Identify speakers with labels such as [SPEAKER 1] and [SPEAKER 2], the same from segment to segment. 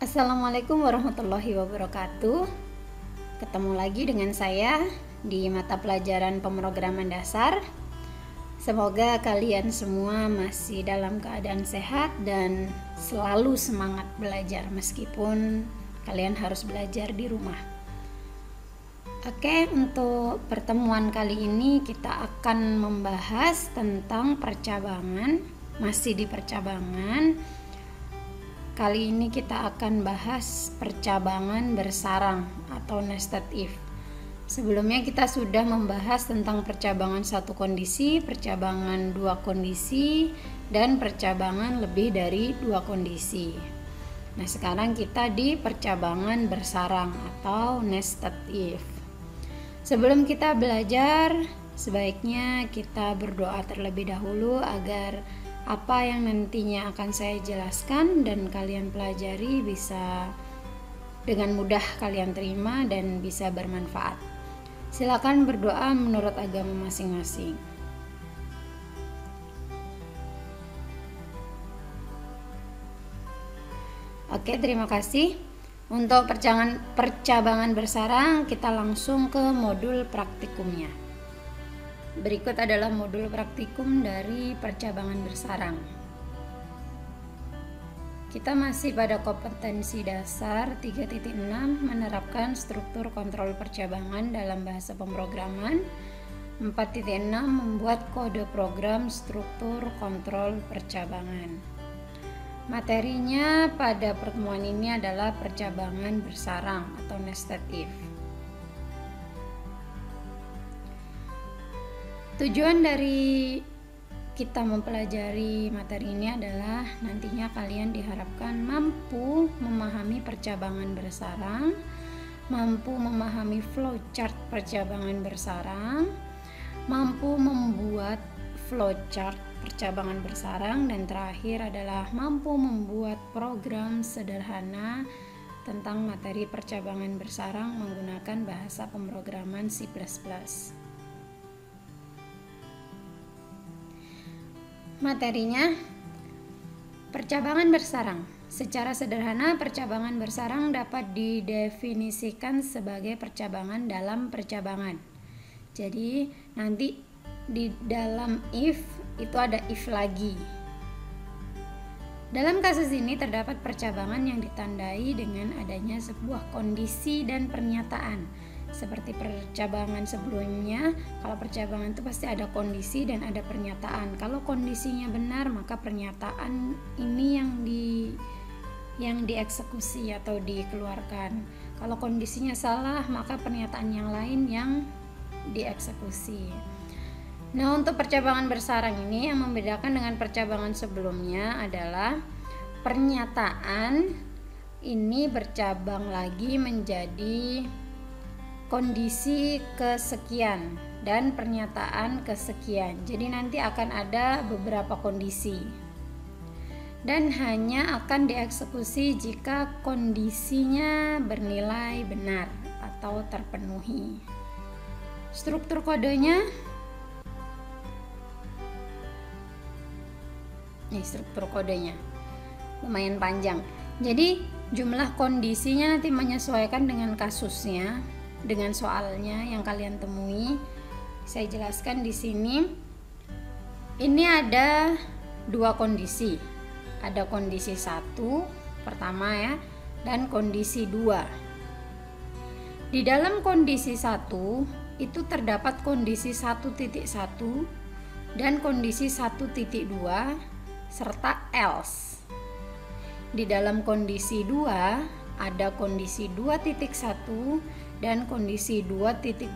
[SPEAKER 1] Assalamualaikum warahmatullahi wabarakatuh. Ketemu lagi dengan saya di mata pelajaran pemrograman dasar. Semoga kalian semua masih dalam keadaan sehat dan selalu semangat belajar meskipun kalian harus belajar di rumah. Oke, untuk pertemuan kali ini kita akan membahas tentang percabangan, masih di percabangan. Kali ini kita akan bahas percabangan bersarang atau nested if. Sebelumnya kita sudah membahas tentang percabangan satu kondisi, percabangan dua kondisi, dan percabangan lebih dari dua kondisi. Nah, sekarang kita di percabangan bersarang atau nested if. Sebelum kita belajar, sebaiknya kita berdoa terlebih dahulu agar apa yang nantinya akan saya jelaskan dan kalian pelajari bisa dengan mudah kalian terima dan bisa bermanfaat. Silakan berdoa menurut agama masing-masing. Oke, terima kasih. Untuk percabangan bersarang, kita langsung ke modul praktikumnya. Berikut adalah modul praktikum dari percabangan bersarang. Kita masih pada kompetensi dasar 3.6 menerapkan struktur kontrol percabangan dalam bahasa pemrograman. 4.6 membuat kode program struktur kontrol percabangan. Materinya pada pertemuan ini adalah percabangan bersarang atau nested if. Tujuan dari kita mempelajari materi ini adalah nantinya kalian diharapkan mampu memahami percabangan bersarang, mampu memahami flowchart percabangan bersarang, mampu membuat flowchart percabangan bersarang, dan terakhir adalah mampu membuat program sederhana tentang materi percabangan bersarang menggunakan bahasa pemrograman C++. Materinya, percabangan bersarang. Secara sederhana, percabangan bersarang dapat didefinisikan sebagai percabangan dalam percabangan. Jadi, nanti di dalam if itu ada if lagi. Dalam kasus ini terdapat percabangan yang ditandai dengan adanya sebuah kondisi dan pernyataan. Seperti percabangan sebelumnya, kalau percabangan itu pasti ada kondisi dan ada pernyataan. Kalau kondisinya benar, maka pernyataan ini yang dieksekusi atau dikeluarkan. Kalau kondisinya salah, maka pernyataan yang lain yang dieksekusi. Nah, untuk percabangan bersarang ini yang membedakan dengan percabangan sebelumnya adalah pernyataan ini bercabang lagi menjadi kondisi kesekian dan pernyataan kesekian. Jadi nanti akan ada beberapa kondisi dan hanya akan dieksekusi jika kondisinya bernilai benar atau terpenuhi. Struktur kodenya, struktur kodenya lumayan panjang. Jadi jumlah kondisinya nanti menyesuaikan dengan kasusnya, dengan soalnya yang kalian temui. Saya jelaskan di sini. Ini ada dua kondisi. Ada kondisi 1 pertama ya, dan kondisi 2. Di dalam kondisi 1 itu terdapat kondisi 1.1 dan kondisi 1.2 serta else. Di dalam kondisi 2 ada kondisi 2.1 dan kondisi 2.2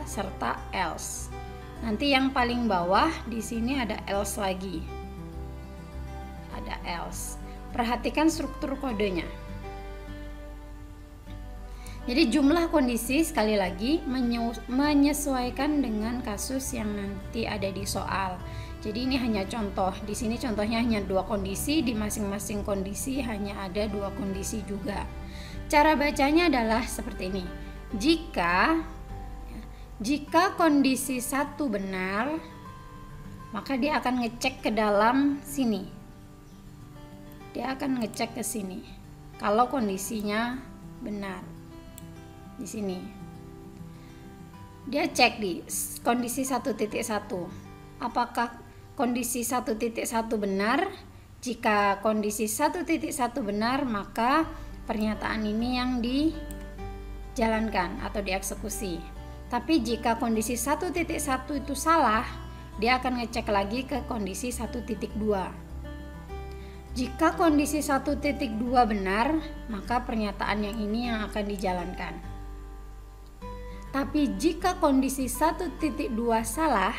[SPEAKER 1] serta else. Nanti yang paling bawah di sini ada else lagi. Ada else. Perhatikan struktur kodenya. Jadi jumlah kondisi sekali lagi menyesuaikan dengan kasus yang nanti ada di soal. Jadi ini hanya contoh. Di sini contohnya hanya dua kondisi, di masing-masing kondisi hanya ada dua kondisi juga. Cara bacanya adalah seperti ini. Jika kondisi 1 benar, maka dia akan ngecek ke dalam sini. Dia akan ngecek ke sini. kalau kondisinya benar. Di sini dia cek di kondisi 1.1, apakah kondisi 1.1 benar. Jika kondisi 1.1 benar, maka pernyataan ini yang dijalankan atau dieksekusi. Tapi jika kondisi 1.1 itu salah, dia akan ngecek lagi ke kondisi 1.2. Jika kondisi 1.2 benar, maka pernyataan yang ini yang akan dijalankan. Tapi jika kondisi 1.2 salah,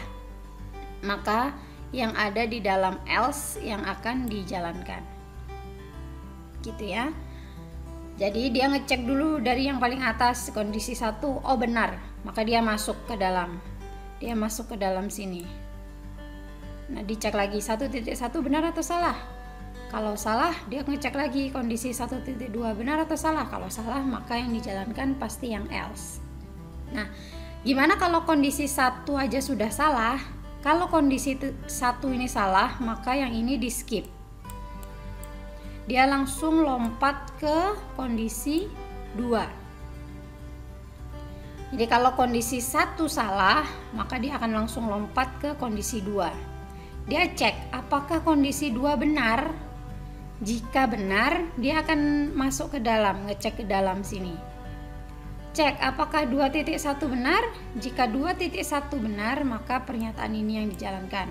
[SPEAKER 1] maka yang ada di dalam else yang akan dijalankan. Gitu ya. Jadi dia ngecek dulu dari yang paling atas, kondisi 1, oh benar, maka dia masuk ke dalam. Dia masuk ke dalam sini. Nah, dicek lagi 1.1 benar atau salah. Kalau salah, dia ngecek lagi kondisi 1.2 benar atau salah. Kalau salah, maka yang dijalankan pasti yang else. Nah, gimana kalau kondisi 1 aja sudah salah? Kalau kondisi 1 ini salah, maka yang ini di skip. Dia langsung lompat ke kondisi 2. Jadi kalau kondisi 1 salah, maka dia akan langsung lompat ke kondisi 2. Dia cek apakah kondisi 2 benar. Jika benar, dia akan masuk ke dalam, ngecek ke dalam sini. Cek apakah 2.1 benar. Jika 2.1 benar, maka pernyataan ini yang dijalankan.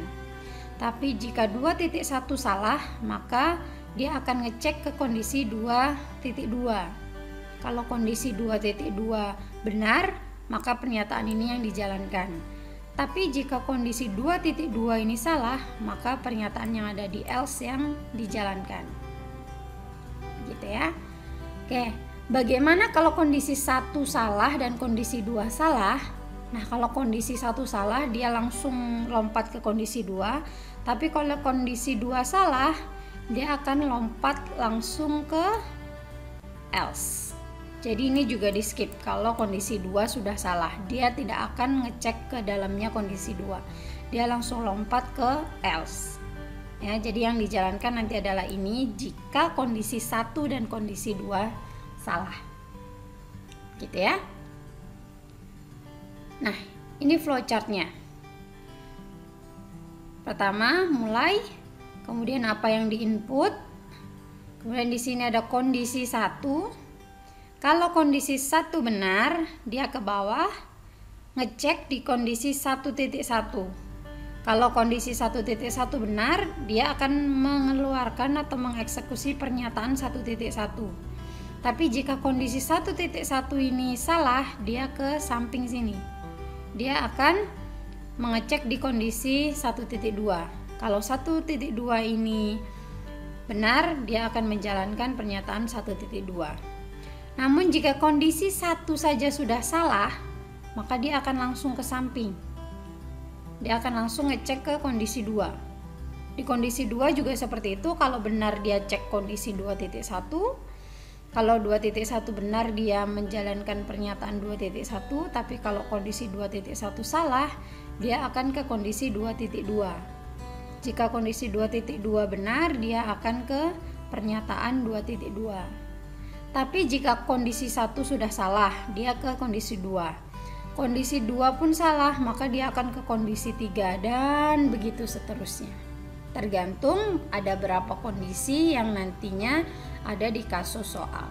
[SPEAKER 1] Tapi jika 2.1 salah, maka dia akan ngecek ke kondisi 2.2. Kalau kondisi 2.2 benar, maka pernyataan ini yang dijalankan. Tapi jika kondisi 2.2 ini salah, maka pernyataan yang ada di else yang dijalankan. Gitu ya. Oke, bagaimana kalau kondisi 1 salah dan kondisi 2 salah? Nah, kalau kondisi 1 salah, dia langsung lompat ke kondisi 2. Tapi kalau kondisi 2 salah, dia akan lompat langsung ke else. Jadi ini juga di skip. Kalau kondisi 2 sudah salah, dia tidak akan ngecek ke dalamnya kondisi 2. Dia langsung lompat ke else. Ya, jadi yang dijalankan nanti adalah ini jika kondisi 1 dan kondisi 2 salah. Gitu ya. Nah, ini flowchartnya. Pertama, mulai, kemudian apa yang diinput, kemudian di sini ada kondisi 1. Kalau kondisi 1 benar, dia ke bawah ngecek di kondisi 1.1. Kalau kondisi 1.1 benar, dia akan mengeluarkan atau mengeksekusi pernyataan 1.1. Tapi jika kondisi 1.1 ini salah, dia ke samping sini. Dia akan mengecek di kondisi 1.2. Kalau 1.2 ini benar, dia akan menjalankan pernyataan 1.2. Namun jika kondisi 1 saja sudah salah, maka dia akan langsung ke samping. Dia akan langsung ngecek ke kondisi 2. Di kondisi 2 juga seperti itu. Kalau benar dia cek kondisi 2.1. Kalau 2.1 benar, dia menjalankan pernyataan 2.1. Tapi kalau kondisi 2.1 salah, dia akan ke kondisi 2.2. Jika kondisi 2.2 benar, dia akan ke pernyataan 2.2. Tapi jika kondisi 1 sudah salah, dia ke kondisi 2. Kondisi 2 pun salah, maka dia akan ke kondisi 3 dan begitu seterusnya. Tergantung ada berapa kondisi yang nantinya ada di kasus soal.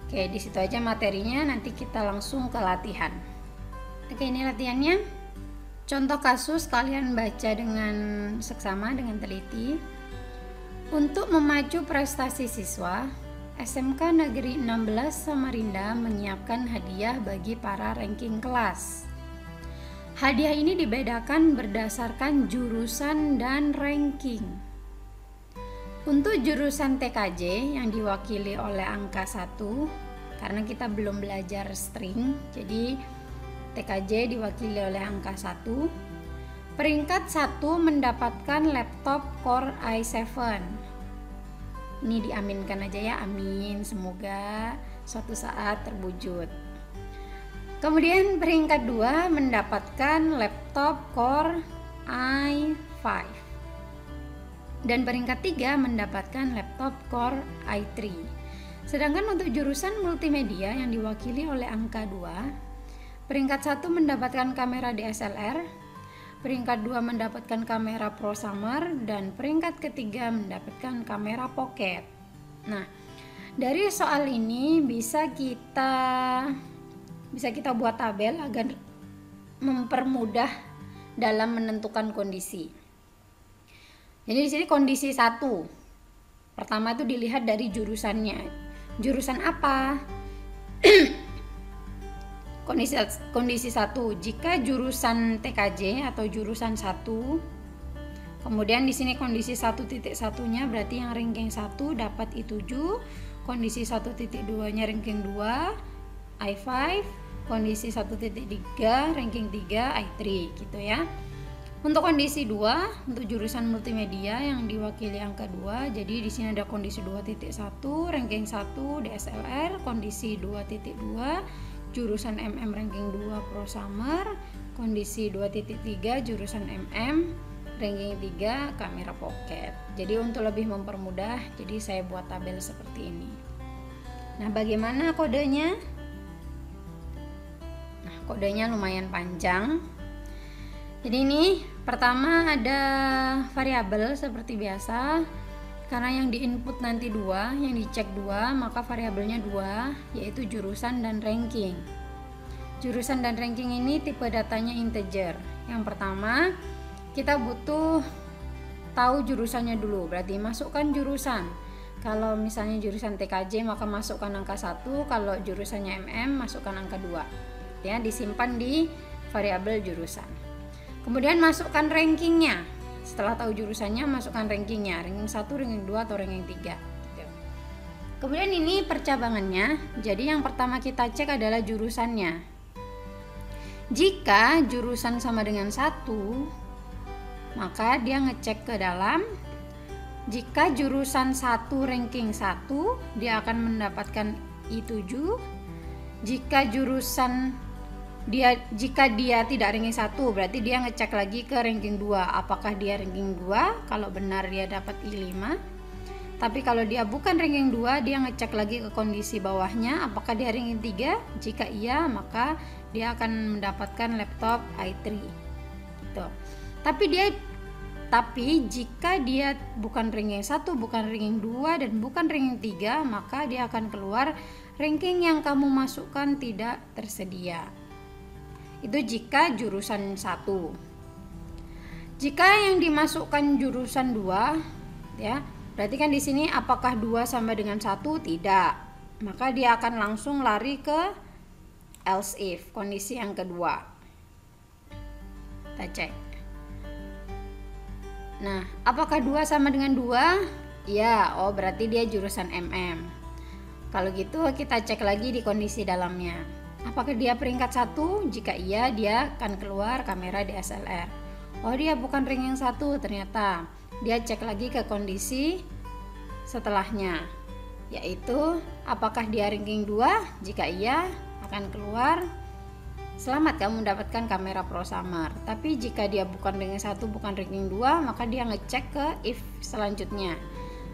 [SPEAKER 1] Oke, di situ aja materinya, nanti kita langsung ke latihan. Oke, ini latihannya. Contoh kasus kalian baca dengan seksama, dengan teliti. Untuk memacu prestasi siswa, SMK Negeri 16 Samarinda menyiapkan hadiah bagi para ranking kelas. Hadiah ini dibedakan berdasarkan jurusan dan ranking. Untuk jurusan TKJ yang diwakili oleh angka 1, karena kita belum belajar string, jadi TKJ diwakili oleh angka 1. Peringkat 1 mendapatkan laptop Core i7. Ini diaminkan aja ya, amin, semoga suatu saat terwujud. Kemudian peringkat 2 mendapatkan laptop Core i5. Dan peringkat 3 mendapatkan laptop Core i3. Sedangkan untuk jurusan multimedia yang diwakili oleh angka 2, peringkat 1 mendapatkan kamera DSLR, peringkat 2 mendapatkan kamera prosumer, dan peringkat ketiga mendapatkan kamera pocket. Nah, dari soal ini bisa kita buat tabel agar mempermudah dalam menentukan kondisi. Jadi di sini kondisi 1. Pertama itu dilihat dari jurusannya. Jurusan apa? Kondisi 1, jika jurusan TKJ atau jurusan 1, kemudian di sini kondisi 1.1-nya berarti yang ranking 1 dapat I7, kondisi 1.2-nya ranking 2 I5, kondisi 1.3 ranking 3 I3 gitu ya. Untuk kondisi 2, untuk jurusan multimedia yang diwakili angka 2, jadi di sini ada kondisi 2.1 ranking 1 DSLR, kondisi 2.2 jurusan MM ranking 2 prosumer, kondisi 2.3 jurusan MM ranking 3 kamera pocket. Jadi untuk lebih mempermudah, jadi saya buat tabel seperti ini. Nah, bagaimana kodenya? Nah, kodenya lumayan panjang. Jadi ini pertama ada variabel seperti biasa. Karena yang diinput nanti 2, yang dicek 2, maka variabelnya 2, yaitu jurusan dan ranking. Jurusan dan ranking ini tipe datanya integer. Yang pertama, kita butuh tahu jurusannya dulu, berarti masukkan jurusan. Kalau misalnya jurusan TKJ maka masukkan angka 1, kalau jurusannya MM masukkan angka 2. Ya, disimpan di variabel jurusan. Kemudian masukkan rankingnya. Setelah tahu jurusannya, masukkan rankingnya, ranking 1, ranking 2, atau ranking 3 gitu. Kemudian ini percabangannya. Jadi yang pertama kita cek adalah jurusannya. Jika jurusan sama dengan 1, maka dia ngecek ke dalam. Jika jurusan 1 ranking 1, dia akan mendapatkan I7. Jika dia tidak ranking 1, berarti dia ngecek lagi ke ranking 2, apakah dia ranking 2. Kalau benar dia dapat I5. Tapi kalau dia bukan ranking 2, dia ngecek lagi ke kondisi bawahnya, apakah dia ranking 3. Jika iya, maka dia akan mendapatkan laptop i3 gitu. Tapi jika dia bukan ranking 1, bukan ranking 2, dan bukan ranking 3, maka dia akan keluar ranking yang kamu masukkan tidak tersedia. Itu jika jurusan 1. Jika yang dimasukkan jurusan 2, ya, berarti kan di sini apakah 2 sama dengan 1? Tidak. Maka dia akan langsung lari ke else if, kondisi yang kedua. Kita cek. Nah, apakah 2 sama dengan 2? Ya, berarti dia jurusan MM. Kalau gitu kita cek lagi di kondisi dalamnya. Apakah dia peringkat 1? Jika iya, dia akan keluar kamera DSLR. Dia bukan ranking 1 ternyata. Dia cek lagi ke kondisi setelahnya, yaitu apakah dia ranking 2? Jika iya, akan keluar selamat kamu mendapatkan kamera prosumer. Tapi jika dia bukan ranking 1, bukan ranking 2, maka dia ngecek ke if selanjutnya.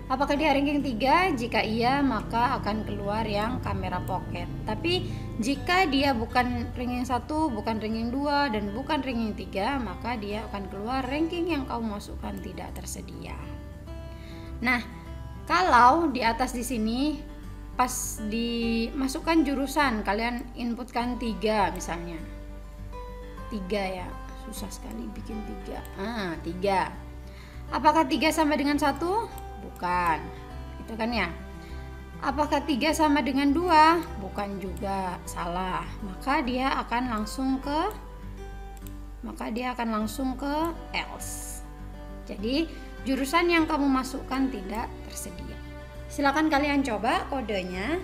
[SPEAKER 1] Apakah dia ranking 3? Jika iya, maka akan keluar yang kamera pocket. Tapi jika dia bukan ranking 1, bukan ranking 2, dan bukan ranking 3, maka dia akan keluar ranking yang kamu masukkan tidak tersedia. Nah, kalau di atas di sini pas dimasukkan jurusan, kalian inputkan 3 misalnya. 3 ya, susah sekali bikin 3. 3. Apakah 3 sama dengan 1? Bukan, itu kan ya. Apakah 3 sama dengan 2? Bukan juga, salah. Maka dia akan langsung ke else. Jadi jurusan yang kamu masukkan tidak tersedia. Silakan kalian coba kodenya.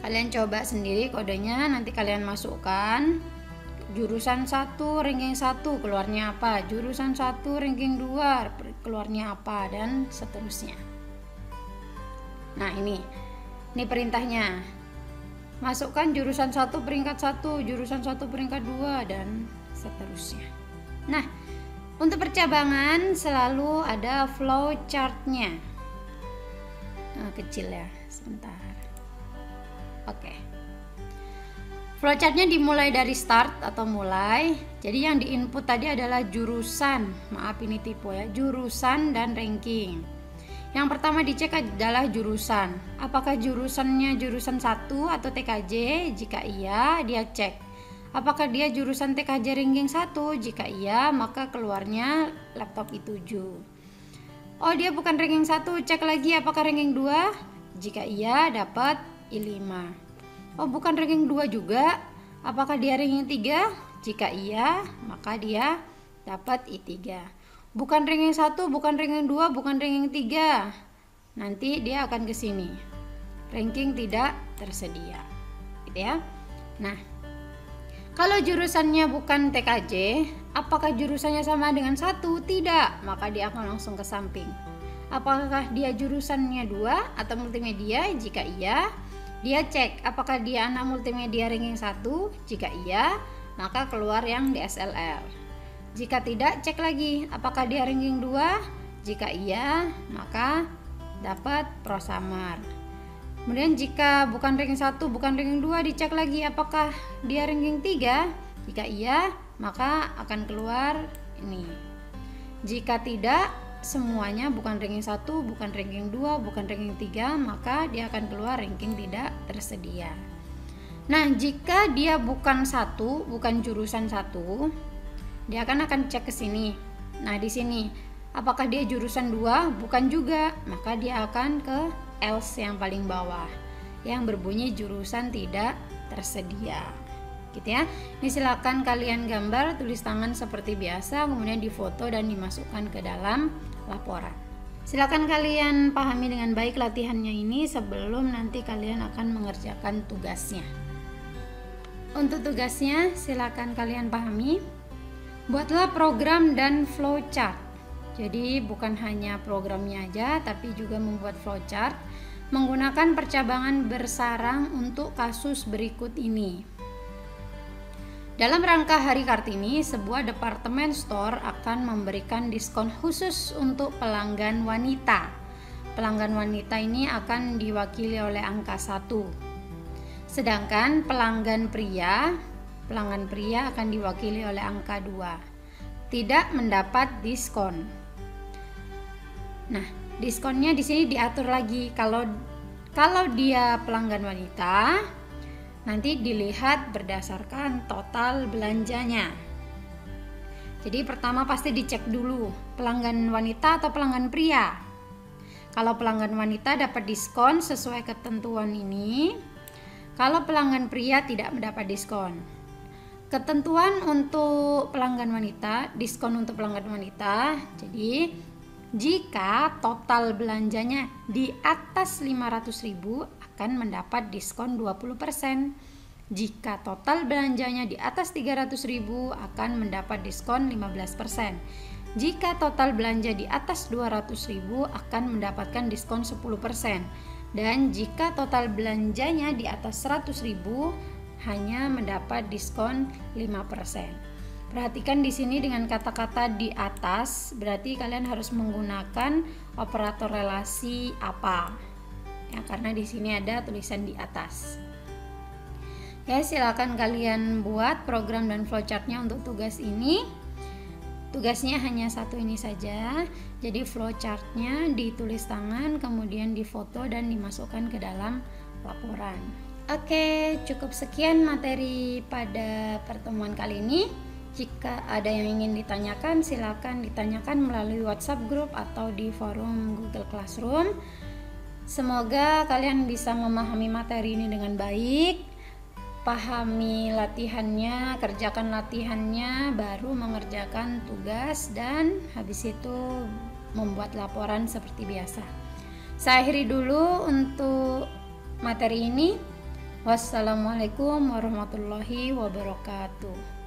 [SPEAKER 1] Kalian coba sendiri kodenya, nanti kalian masukkan. Jurusan 1 ranking 1 keluarnya apa, jurusan 1 ranking 2 keluarnya apa, dan seterusnya. Nah, ini perintahnya. Masukkan jurusan 1 peringkat 1, jurusan 1 peringkat 2, dan seterusnya. Nah, Untuk percabangan selalu ada flow chartnya. Kecil ya, sebentar. Oke. Flowchartnya dimulai dari start atau mulai. Jadi yang diinput tadi adalah jurusan. Maaf ini tipe ya, jurusan dan ranking. Yang pertama dicek adalah jurusan. Apakah jurusannya jurusan 1 atau TKJ? Jika iya, dia cek. Apakah dia jurusan TKJ ranking 1? Jika iya, maka keluarnya laptop i7. Oh, dia bukan ranking 1, cek lagi apakah ranking 2? Jika iya, dapat i5. Oh, bukan ranking 2 juga. Apakah dia ranking 3? Jika iya, maka dia dapat i3. Bukan ranking 1, bukan ranking 2, bukan ranking 3. Nanti dia akan ke sini. Ranking tidak tersedia. Gitu ya. Nah, kalau jurusannya bukan TKJ, apakah jurusannya sama dengan 1? Tidak, maka dia akan langsung ke samping. Apakah dia jurusannya 2 atau multimedia? Jika iya, dia cek apakah dia anak multimedia ranking 1. Jika iya, maka keluar yang DSLR. Jika tidak, cek lagi apakah dia ranking 2. Jika iya, maka dapat prosamar. Kemudian jika bukan ranking 1, bukan ranking 2, dicek lagi apakah dia ranking 3. Jika iya, maka akan keluar ini. Jika tidak, semuanya bukan ranking 1, bukan ranking 2, bukan ranking 3, maka dia akan keluar ranking tidak tersedia. Nah, jika dia bukan 1, bukan jurusan 1, dia akan cek ke sini. Nah, di sini apakah dia jurusan 2? Bukan juga, maka dia akan ke else yang paling bawah yang berbunyi jurusan tidak tersedia. Gitu ya. Ini silakan kalian gambar, tulis tangan seperti biasa, kemudian difoto dan dimasukkan ke dalam laporan. Silakan kalian pahami dengan baik latihannya ini sebelum nanti kalian akan mengerjakan tugasnya. Untuk tugasnya silakan kalian pahami. Buatlah program dan flowchart. Jadi bukan hanya programnya aja, tapi juga membuat flowchart menggunakan percabangan bersarang untuk kasus berikut ini. Dalam rangka Hari Kartini, sebuah departemen store akan memberikan diskon khusus untuk pelanggan wanita. Pelanggan wanita ini akan diwakili oleh angka 1. Sedangkan pelanggan pria akan diwakili oleh angka 2. Tidak mendapat diskon. Nah, diskonnya di sini diatur lagi. Kalau dia pelanggan wanita, nanti dilihat berdasarkan total belanjanya. Jadi pertama pasti dicek dulu pelanggan wanita atau pelanggan pria. Kalau pelanggan wanita dapat diskon sesuai ketentuan ini. Kalau pelanggan pria tidak mendapat diskon. Ketentuan untuk pelanggan wanita, diskon untuk pelanggan wanita. Jadi jika total belanjanya di atas 500.000 akan mendapat diskon 20%. Jika total belanjanya di atas 300.000 akan mendapat diskon 15%. Jika total belanja di atas 200.000 akan mendapatkan diskon 10%. Dan jika total belanjanya di atas 100.000 hanya mendapat diskon 5%. Perhatikan di sini dengan kata-kata di atas, berarti kalian harus menggunakan operator relasi apa? Ya, karena di sini ada tulisan di atas. Ya, silakan kalian buat program dan flowchartnya untuk tugas ini. Tugasnya hanya satu ini saja. Jadi flowchartnya ditulis tangan, kemudian difoto dan dimasukkan ke dalam laporan. Oke, cukup sekian materi pada pertemuan kali ini. Jika ada yang ingin ditanyakan, silakan ditanyakan melalui WhatsApp group atau di forum Google Classroom. Semoga kalian bisa memahami materi ini dengan baik, pahami latihannya, kerjakan latihannya, baru mengerjakan tugas dan habis itu membuat laporan seperti biasa. Saya akhiri dulu untuk materi ini. Wassalamualaikum warahmatullahi wabarakatuh.